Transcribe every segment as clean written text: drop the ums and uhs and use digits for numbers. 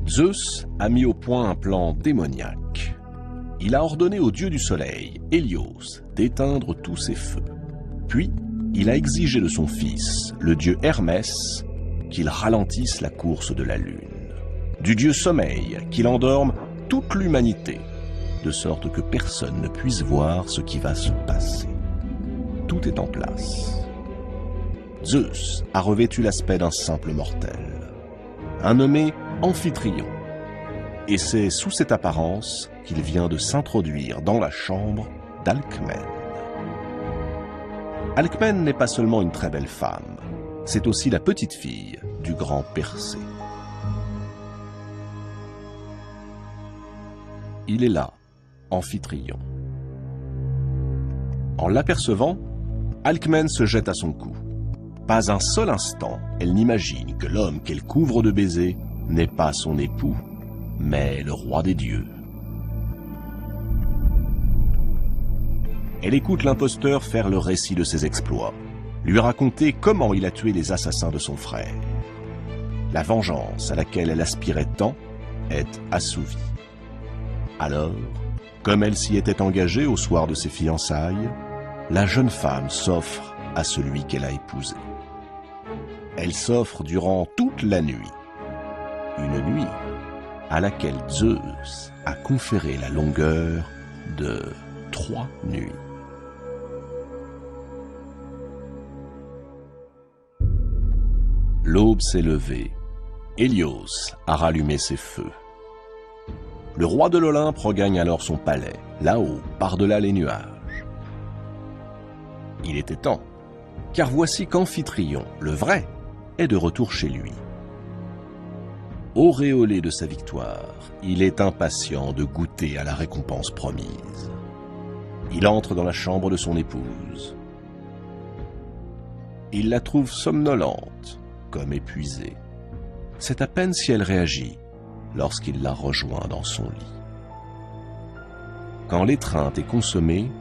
Zeus a mis au point un plan démoniaque. Il a ordonné au dieu du soleil, Hélios, d'éteindre tous ses feux. Puis, il a exigé de son fils, le dieu Hermès, qu'il ralentisse la course de la lune. Du dieu sommeil, qu'il endorme toute l'humanité, de sorte que personne ne puisse voir ce qui va se passer. Tout est en place. Zeus a revêtu l'aspect d'un simple mortel, un nommé Amphitryon. Et c'est sous cette apparence qu'il vient de s'introduire dans la chambre d'Alcmène. Alcmène n'est pas seulement une très belle femme, c'est aussi la petite fille du grand Persée. Il est là, Amphitryon. En l'apercevant, Alcmène se jette à son cou. Pas un seul instant, elle n'imagine que l'homme qu'elle couvre de baisers n'est pas son époux, mais le roi des dieux. Elle écoute l'imposteur faire le récit de ses exploits, lui raconter comment il a tué les assassins de son frère. La vengeance à laquelle elle aspirait tant est assouvie. Alors, comme elle s'y était engagée au soir de ses fiançailles, la jeune femme s'offre à celui qu'elle a épousé. Elle s'offre durant toute la nuit. Une nuit à laquelle Zeus a conféré la longueur de 3 nuits. L'aube s'est levée. Hélios a rallumé ses feux. Le roi de l'Olympe regagne alors son palais, là-haut, par-delà les nuages. Il était temps, car voici qu'Amphitryon, le vrai, est de retour chez lui. Auréolé de sa victoire, il est impatient de goûter à la récompense promise. Il entre dans la chambre de son épouse. Il la trouve somnolente, comme épuisée. C'est à peine si elle réagit lorsqu'il la rejoint dans son lit. Quand l'étreinte est consommée,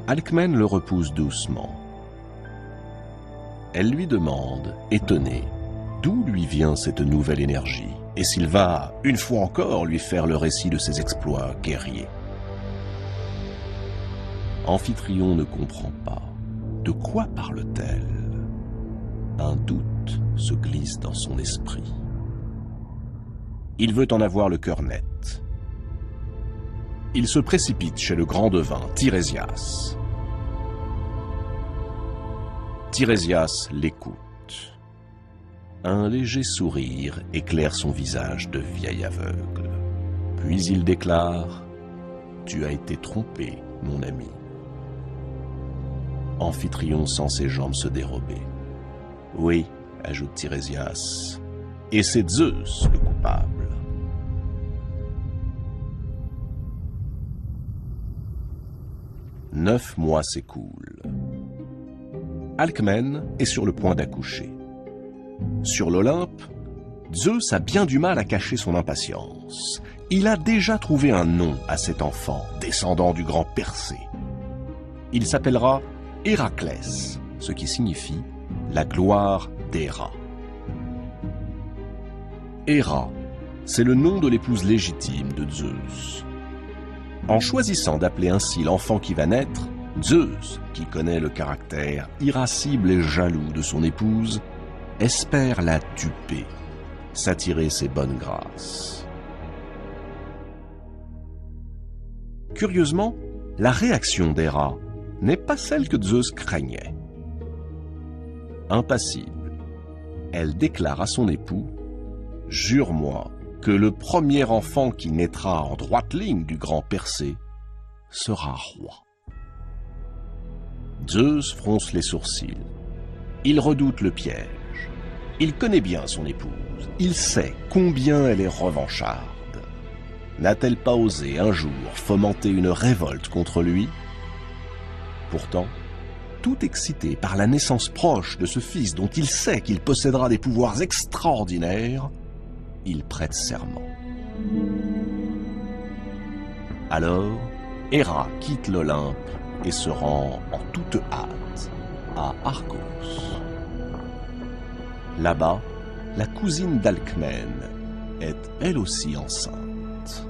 Alcmène le repousse doucement. Elle lui demande, étonnée, d'où lui vient cette nouvelle énergie et s'il va, une fois encore, lui faire le récit de ses exploits guerriers. Amphitryon ne comprend pas. De quoi parle-t-elle? Un doute se glisse dans son esprit. Il veut en avoir le cœur net. Il se précipite chez le grand devin, Tirésias. Tirésias l'écoute. Un léger sourire éclaire son visage de vieil aveugle. Puis il déclare « Tu as été trompé, mon ami. » Amphitryon sent ses jambes se dérober. « Oui, » ajoute Tirésias, « et c'est Zeus le coupable. » 9 mois s'écoulent. Alcmène est sur le point d'accoucher. Sur l'Olympe, Zeus a bien du mal à cacher son impatience. Il a déjà trouvé un nom à cet enfant, descendant du grand Persée. Il s'appellera Héraclès, ce qui signifie la gloire d'Héra. Héra, c'est le nom de l'épouse légitime de Zeus. En choisissant d'appeler ainsi l'enfant qui va naître, Zeus, qui connaît le caractère irascible et jaloux de son épouse, espère la duper, s'attirer ses bonnes grâces. Curieusement, la réaction d'Héra n'est pas celle que Zeus craignait. Impassible, elle déclare à son époux « Jure-moi que le premier enfant qui naîtra en droite ligne du grand Persée sera roi. » Zeus fronce les sourcils. Il redoute le piège. Il connaît bien son épouse. Il sait combien elle est revancharde. N'a-t-elle pas osé un jour fomenter une révolte contre lui? Pourtant, tout excité par la naissance proche de ce fils dont il sait qu'il possédera des pouvoirs extraordinaires, il prête serment. Alors, Héra quitte l'Olympe et se rend en toute hâte à Argos. Là-bas, la cousine d'Alcmène, est elle aussi enceinte.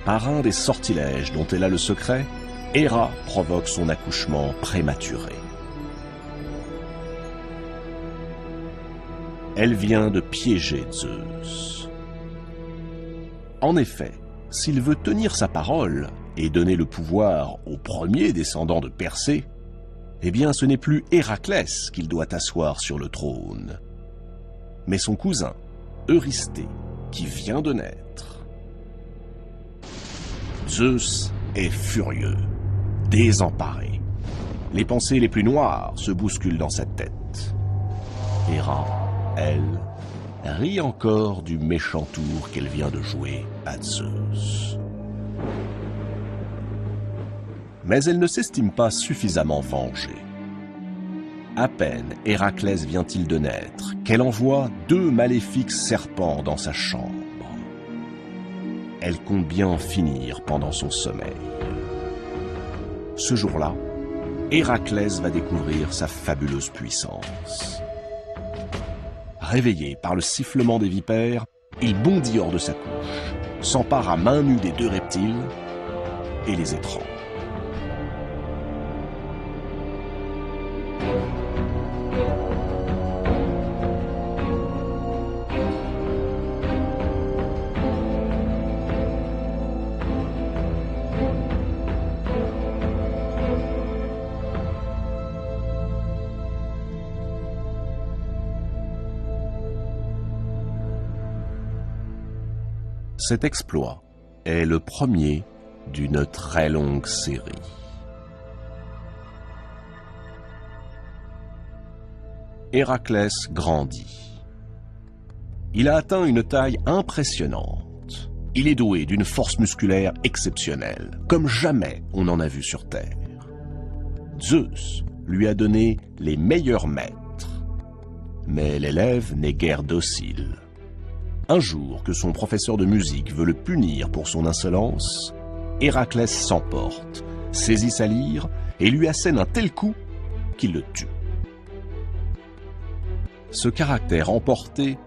Par un des sortilèges dont elle a le secret, Héra provoque son accouchement prématuré. Elle vient de piéger Zeus. En effet, s'il veut tenir sa parole et donner le pouvoir au premier descendant de Persée, eh bien ce n'est plus Héraclès qu'il doit asseoir sur le trône, mais son cousin, Eurysthée, qui vient de naître. Zeus est furieux, désemparé. Les pensées les plus noires se bousculent dans sa tête. Héra, elle, rit encore du méchant tour qu'elle vient de jouer à Zeus. Mais elle ne s'estime pas suffisamment vengée. À peine Héraclès vient-il de naître qu'elle envoie 2 maléfiques serpents dans sa chambre. Elle compte bien en finir pendant son sommeil. Ce jour-là, Héraclès va découvrir sa fabuleuse puissance. Réveillé par le sifflement des vipères, il bondit hors de sa couche, s'empare à main nue des 2 reptiles et les étrangle. Cet exploit est le premier d'une très longue série. Héraclès grandit. Il a atteint une taille impressionnante. Il est doué d'une force musculaire exceptionnelle, comme jamais on n'en a vu sur Terre. Zeus lui a donné les meilleurs maîtres. Mais l'élève n'est guère docile. Un jour que son professeur de musique veut le punir pour son insolence, Héraclès s'emporte, saisit sa lyre et lui assène un tel coup qu'il le tue. Ce caractère emporté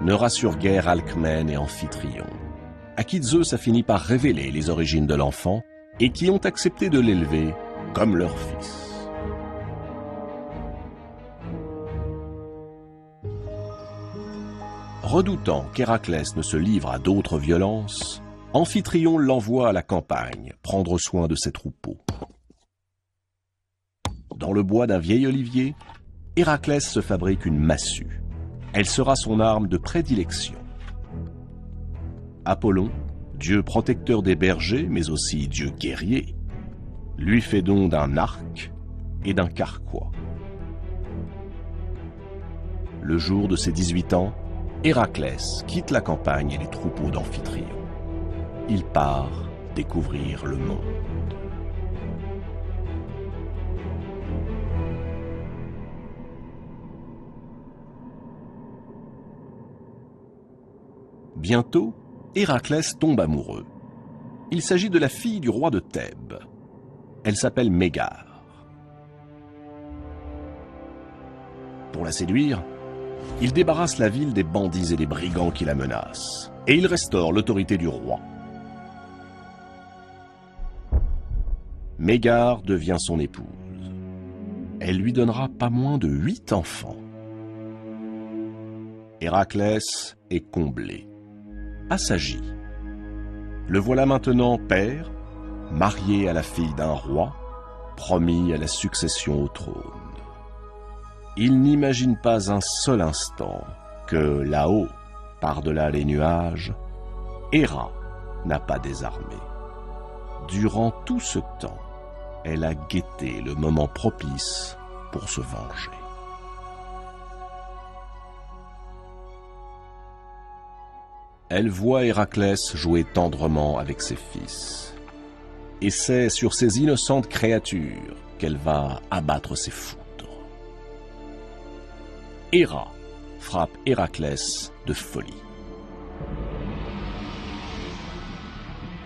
ne rassure guère Alcmène et Amphitryon, à qui Zeus a fini par révéler les origines de l'enfant et qui ont accepté de l'élever comme leur fils. Redoutant qu'Héraclès ne se livre à d'autres violences, Amphitryon l'envoie à la campagne prendre soin de ses troupeaux. Dans le bois d'un vieil olivier, Héraclès se fabrique une massue. Elle sera son arme de prédilection. Apollon, dieu protecteur des bergers, mais aussi dieu guerrier, lui fait don d'un arc et d'un carquois. Le jour de ses 18 ans, Héraclès quitte la campagne et les troupeaux d'Amphitryon. Il part découvrir le monde. Bientôt, Héraclès tombe amoureux. Il s'agit de la fille du roi de Thèbes. Elle s'appelle Mégare. Pour la séduire, il débarrasse la ville des bandits et des brigands qui la menacent, et il restaure l'autorité du roi. Mégare devient son épouse. Elle lui donnera pas moins de 8 enfants. Héraclès est comblé, assagi. Le voilà maintenant père, marié à la fille d'un roi, promis à la succession au trône. Il n'imagine pas un seul instant que là-haut, par-delà les nuages, Héra n'a pas désarmé. Durant tout ce temps, elle a guetté le moment propice pour se venger. Elle voit Héraclès jouer tendrement avec ses fils. Et c'est sur ces innocentes créatures qu'elle va abattre ses foudres. Héra frappe Héraclès de folie.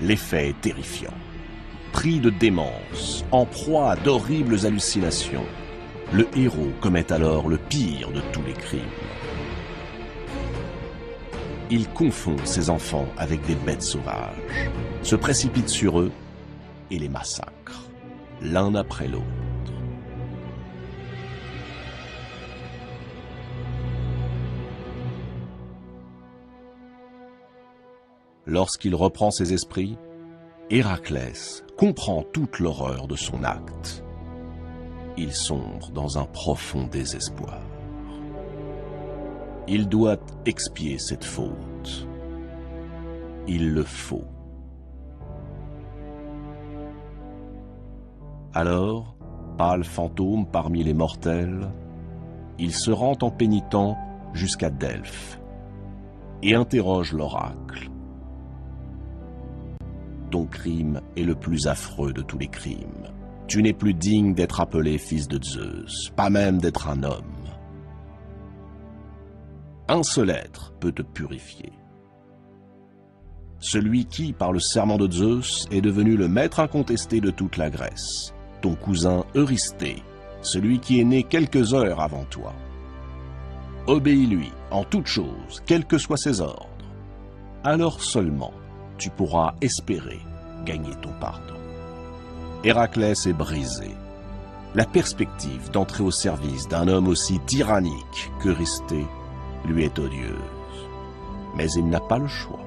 L'effet est terrifiant. Pris de démence, en proie à d'horribles hallucinations, Le héros commet alors le pire de tous les crimes. Il confond ses enfants avec des bêtes sauvages, se précipite sur eux et les massacre, l'un après l'autre. Lorsqu'il reprend ses esprits, Héraclès comprend toute l'horreur de son acte. Il sombre dans un profond désespoir. Il doit expier cette faute. Il le faut. Alors, pâle fantôme parmi les mortels, il se rend en pénitent jusqu'à Delphes et interroge l'oracle. Ton crime est le plus affreux de tous les crimes. Tu n'es plus digne d'être appelé fils de Zeus, pas même d'être un homme. Un seul être peut te purifier. Celui qui, par le serment de Zeus, est devenu le maître incontesté de toute la Grèce, ton cousin Eurysthée, celui qui est né quelques heures avant toi. Obéis-lui en toutes choses, quels que soient ses ordres. Alors seulement, tu pourras espérer gagner ton pardon. Héraclès est brisé. La perspective d'entrer au service d'un homme aussi tyrannique qu'Eurysthée lui est odieuse. Mais il n'a pas le choix.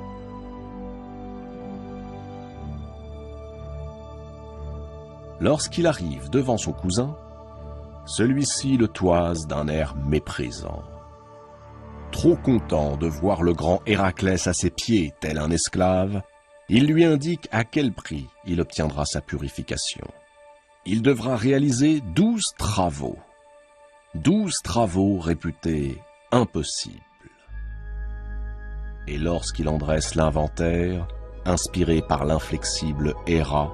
Lorsqu'il arrive devant son cousin, celui-ci le toise d'un air méprisant. Trop content de voir le grand Héraclès à ses pieds, tel un esclave, il lui indique à quel prix il obtiendra sa purification. Il devra réaliser 12 travaux. 12 travaux réputés impossibles. Et lorsqu'il en dresse l'inventaire, inspiré par l'inflexible Héra,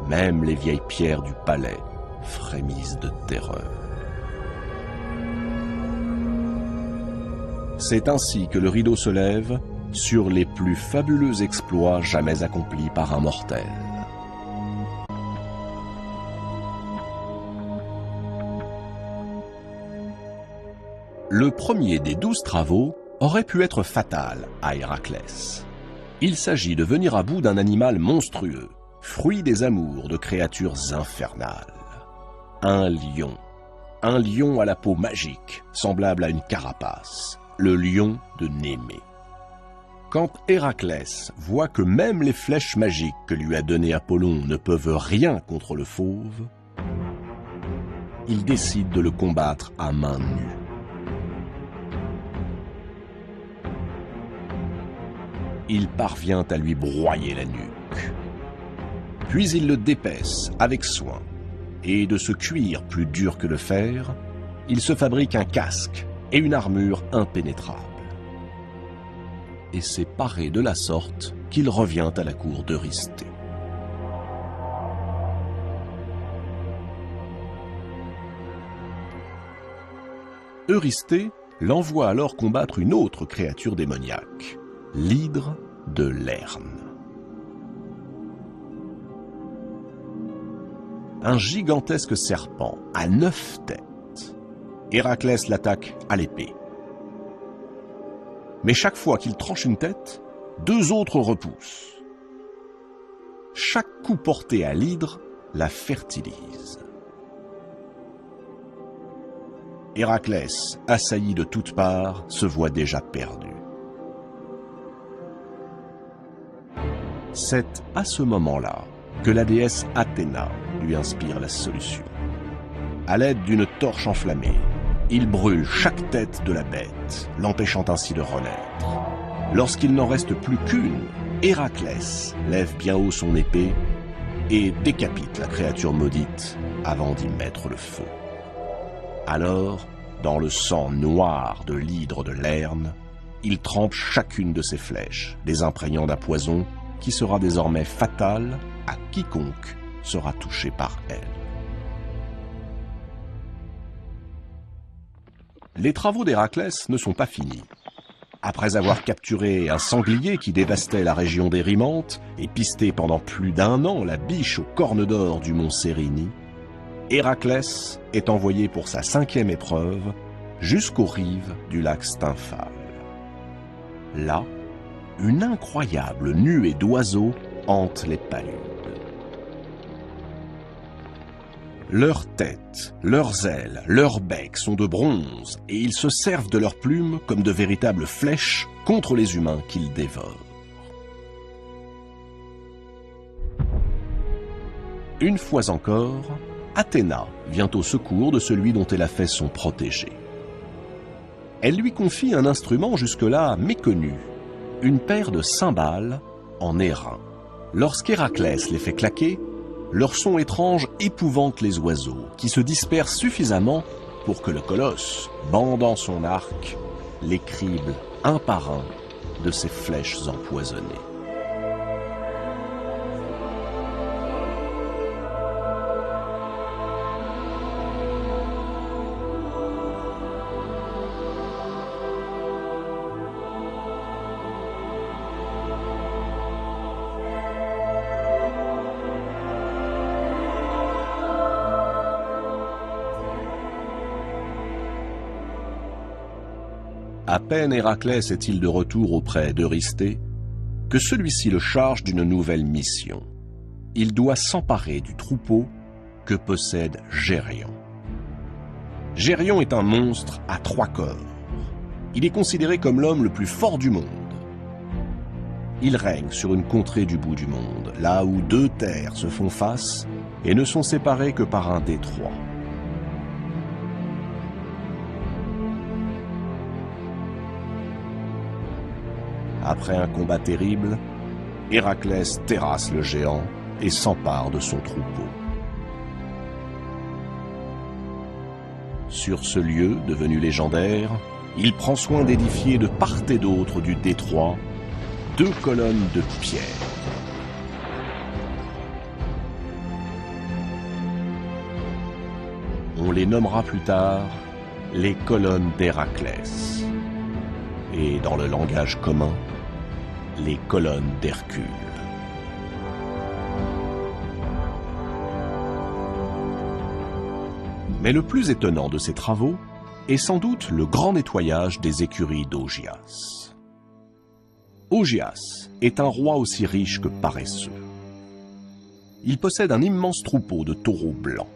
même les vieilles pierres du palais frémissent de terreur. C'est ainsi que le rideau se lève sur les plus fabuleux exploits jamais accomplis par un mortel. Le premier des 12 travaux aurait pu être fatal à Héraclès. Il s'agit de venir à bout d'un animal monstrueux, fruit des amours de créatures infernales. Un lion à la peau magique, semblable à une carapace, le lion de Némée. Quand Héraclès voit que même les flèches magiques que lui a données Apollon ne peuvent rien contre le fauve, il décide de le combattre à main nue. Il parvient à lui broyer la nuque. Puis il le dépaisse avec soin, et de ce cuir plus dur que le fer, il se fabrique un casque et une armure impénétrables. Et c'est paré de la sorte qu'il revient à la cour d'Eurysthée. Eurysthée l'envoie alors combattre une autre créature démoniaque, l'hydre de Lerne. Un gigantesque serpent à 9 têtes. Héraclès l'attaque à l'épée. Mais chaque fois qu'il tranche une tête, 2 autres repoussent. Chaque coup porté à l'hydre la fertilise. Héraclès, assailli de toutes parts, se voit déjà perdu. C'est à ce moment-là que la déesse Athéna lui inspire la solution. À l'aide d'une torche enflammée, il brûle chaque tête de la bête, l'empêchant ainsi de renaître. Lorsqu'il n'en reste plus qu'une, Héraclès lève bien haut son épée et décapite la créature maudite avant d'y mettre le feu. Alors, dans le sang noir de l'hydre de Lerne, il trempe chacune de ses flèches, les imprégnant d'un poison qui sera désormais fatal à quiconque sera touché par elle. Les travaux d'Héraclès ne sont pas finis. Après avoir capturé un sanglier qui dévastait la région d'Érymantes et pisté pendant plus d'1 an la biche aux cornes d'or du mont Cérynie, Héraclès est envoyé pour sa 5e épreuve jusqu'aux rives du lac Stymphale. Là, une incroyable nuée d'oiseaux hante les paludes. Leurs têtes, leurs ailes, leurs becs sont de bronze et ils se servent de leurs plumes comme de véritables flèches contre les humains qu'ils dévorent. Une fois encore, Athéna vient au secours de celui dont elle a fait son protégé. Elle lui confie un instrument jusque-là méconnu, une paire de cymbales en airain. Lorsqu'Héraclès les fait claquer, leur son étrange épouvante les oiseaux, qui se dispersent suffisamment pour que le colosse, bandant son arc, les crible un par un de ses flèches empoisonnées. À peine Héraclès est-il de retour auprès d'Eurysthée que celui-ci le charge d'une nouvelle mission. Il doit s'emparer du troupeau que possède Gérion. Gérion est un monstre à 3 corps. Il est considéré comme l'homme le plus fort du monde. Il règne sur une contrée du bout du monde, là où 2 terres se font face et ne sont séparées que par un détroit. Après un combat terrible, Héraclès terrasse le géant et s'empare de son troupeau. Sur ce lieu, devenu légendaire, il prend soin d'édifier de part et d'autre du détroit 2 colonnes de pierre. On les nommera plus tard les colonnes d'Héraclès. Et dans le langage commun, les colonnes d'Hercule. Mais le plus étonnant de ces travaux est sans doute le grand nettoyage des écuries d'Augias. Augias est un roi aussi riche que paresseux. Il possède un immense troupeau de taureaux blancs.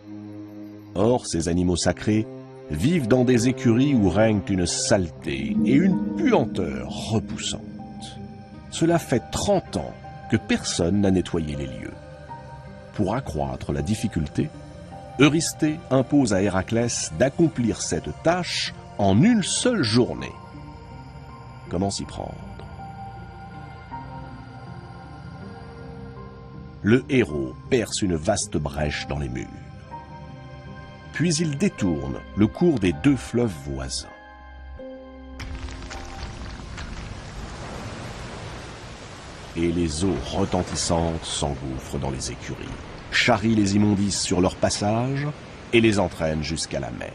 Or, ces animaux sacrés vivent dans des écuries où règne une saleté et une puanteur repoussante. Cela fait 30 ans que personne n'a nettoyé les lieux. Pour accroître la difficulté, Eurysthée impose à Héraclès d'accomplir cette tâche en une seule journée. Comment s'y prendre? Le héros perce une vaste brèche dans les murs. Puis il détourne le cours des 2 fleuves voisins. Et les eaux retentissantes s'engouffrent dans les écuries, charrient les immondices sur leur passage et les entraînent jusqu'à la mer.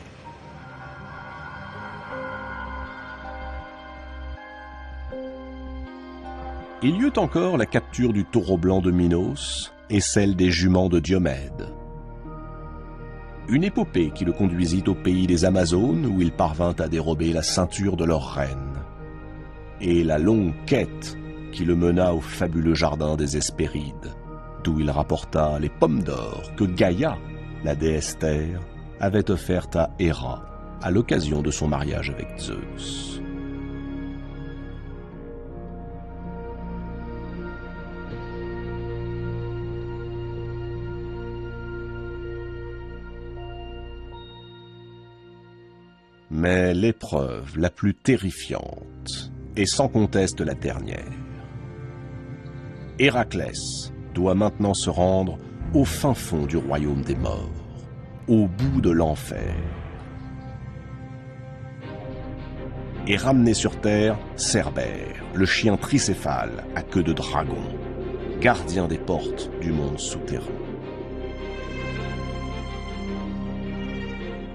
Il y eut encore la capture du taureau blanc de Minos et celle des juments de Diomède. Une épopée qui le conduisit au pays des Amazones où il parvint à dérober la ceinture de leur reine. Et la longue quête qui le mena au fabuleux jardin des Hespérides, d'où il rapporta les pommes d'or que Gaïa, la déesse terre, avait offertes à Héra à l'occasion de son mariage avec Zeus. Mais l'épreuve la plus terrifiante est sans conteste la dernière. Héraclès doit maintenant se rendre au fin fond du royaume des morts, au bout de l'enfer, et ramener sur terre Cerbère, le chien tricéphale à queue de dragon, gardien des portes du monde souterrain.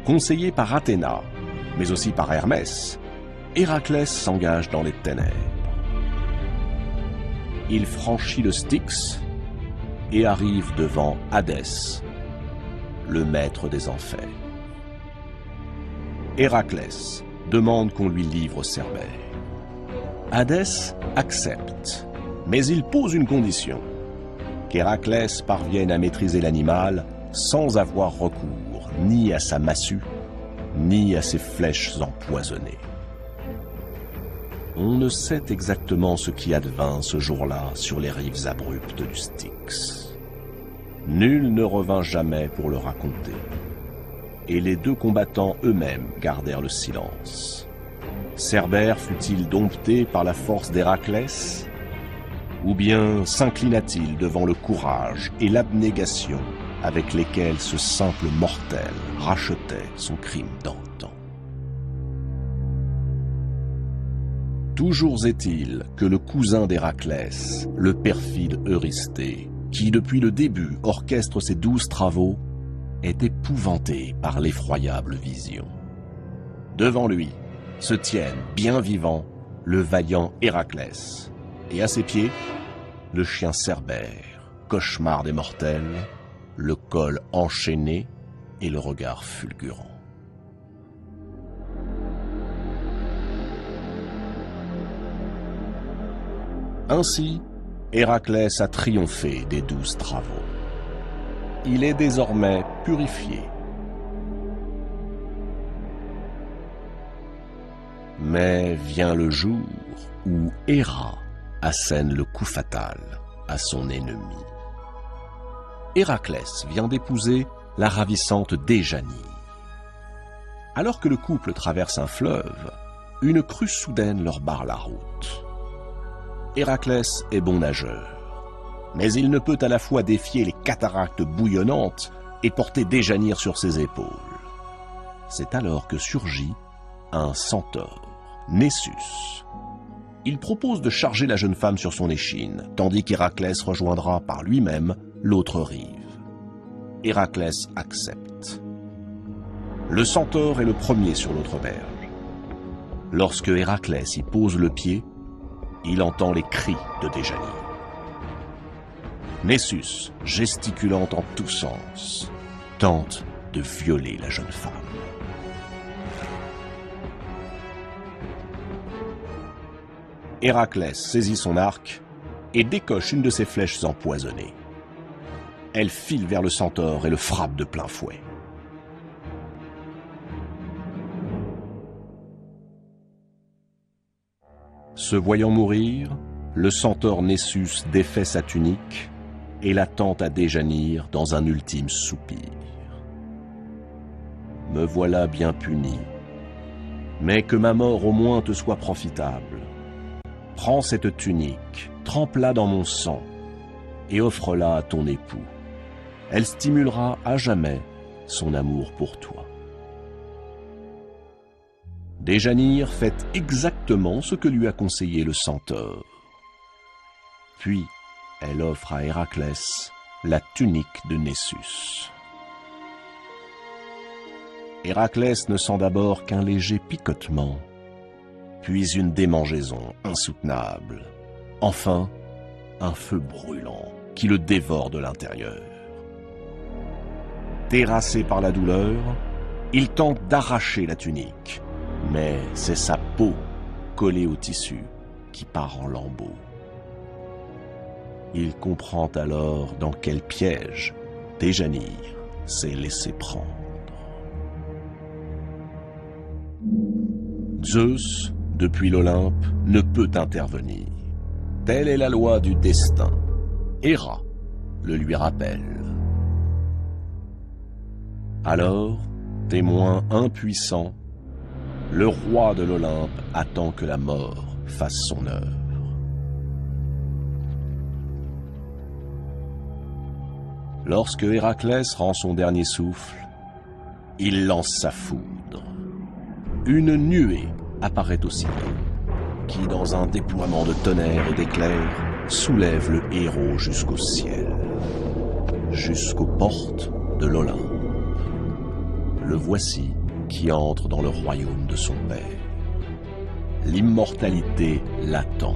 Conseillé par Athéna, mais aussi par Hermès, Héraclès s'engage dans les ténèbres. Il franchit le Styx et arrive devant Hadès, le maître des enfers. Héraclès demande qu'on lui livre Cerbère. Hadès accepte, mais il pose une condition, qu'Héraclès parvienne à maîtriser l'animal sans avoir recours ni à sa massue, ni à ses flèches empoisonnées. On ne sait exactement ce qui advint ce jour-là sur les rives abruptes du Styx. Nul ne revint jamais pour le raconter, et les deux combattants eux-mêmes gardèrent le silence. Cerbère fut-il dompté par la force d'Héraclès, ou bien s'inclina-t-il devant le courage et l'abnégation avec lesquels ce simple mortel rachetait son crime d'antan? Toujours est-il que le cousin d'Héraclès, le perfide Eurysthée, qui depuis le début orchestre ses 12 travaux, est épouvanté par l'effroyable vision. Devant lui se tiennent, bien vivant, le vaillant Héraclès, et à ses pieds, le chien Cerbère, cauchemar des mortels, le col enchaîné et le regard fulgurant. Ainsi, Héraclès a triomphé des 12 travaux. Il est désormais purifié. Mais vient le jour où Héra assène le coup fatal à son ennemi. Héraclès vient d'épouser la ravissante Déjanie. Alors que le couple traverse un fleuve, une crue soudaine leur barre la route. Héraclès est bon nageur, mais il ne peut à la fois défier les cataractes bouillonnantes et porter Déjanire sur ses épaules. C'est alors que surgit un centaure, Nessus. Il propose de charger la jeune femme sur son échine, tandis qu'Héraclès rejoindra par lui-même l'autre rive. Héraclès accepte. Le centaure est le premier sur l'autre berge. Lorsque Héraclès y pose le pied, il entend les cris de Déjanire. Nessus, gesticulant en tous sens, tente de violer la jeune femme. Héraclès saisit son arc et décoche une de ses flèches empoisonnées. Elle file vers le centaure et le frappe de plein fouet. Se voyant mourir, le centaure Nessus défait sa tunique et la tend à Déjanire dans un ultime soupir. Me voilà bien puni, mais que ma mort au moins te soit profitable. Prends cette tunique, trempe-la dans mon sang et offre-la à ton époux. Elle stimulera à jamais son amour pour toi. Déjanire fait exactement ce que lui a conseillé le centaure. Puis, elle offre à Héraclès la tunique de Nessus. Héraclès ne sent d'abord qu'un léger picotement, puis une démangeaison insoutenable, enfin un feu brûlant qui le dévore de l'intérieur. Terrassé par la douleur, il tente d'arracher la tunique, mais c'est sa peau collée au tissu qui part en lambeaux. Il comprend alors dans quel piège Déjanire s'est laissé prendre. Zeus, depuis l'Olympe, ne peut intervenir. Telle est la loi du destin. Héra le lui rappelle. Alors, témoin impuissant, le roi de l'Olympe attend que la mort fasse son œuvre. Lorsque Héraclès rend son dernier souffle, il lance sa foudre. Une nuée apparaît aussitôt, qui, dans un déploiement de tonnerre et d'éclairs, soulève le héros jusqu'au ciel, jusqu'aux portes de l'Olympe. Le voici qui entre dans le royaume de son père. L'immortalité l'attend.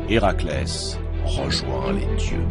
Héraclès rejoint les dieux.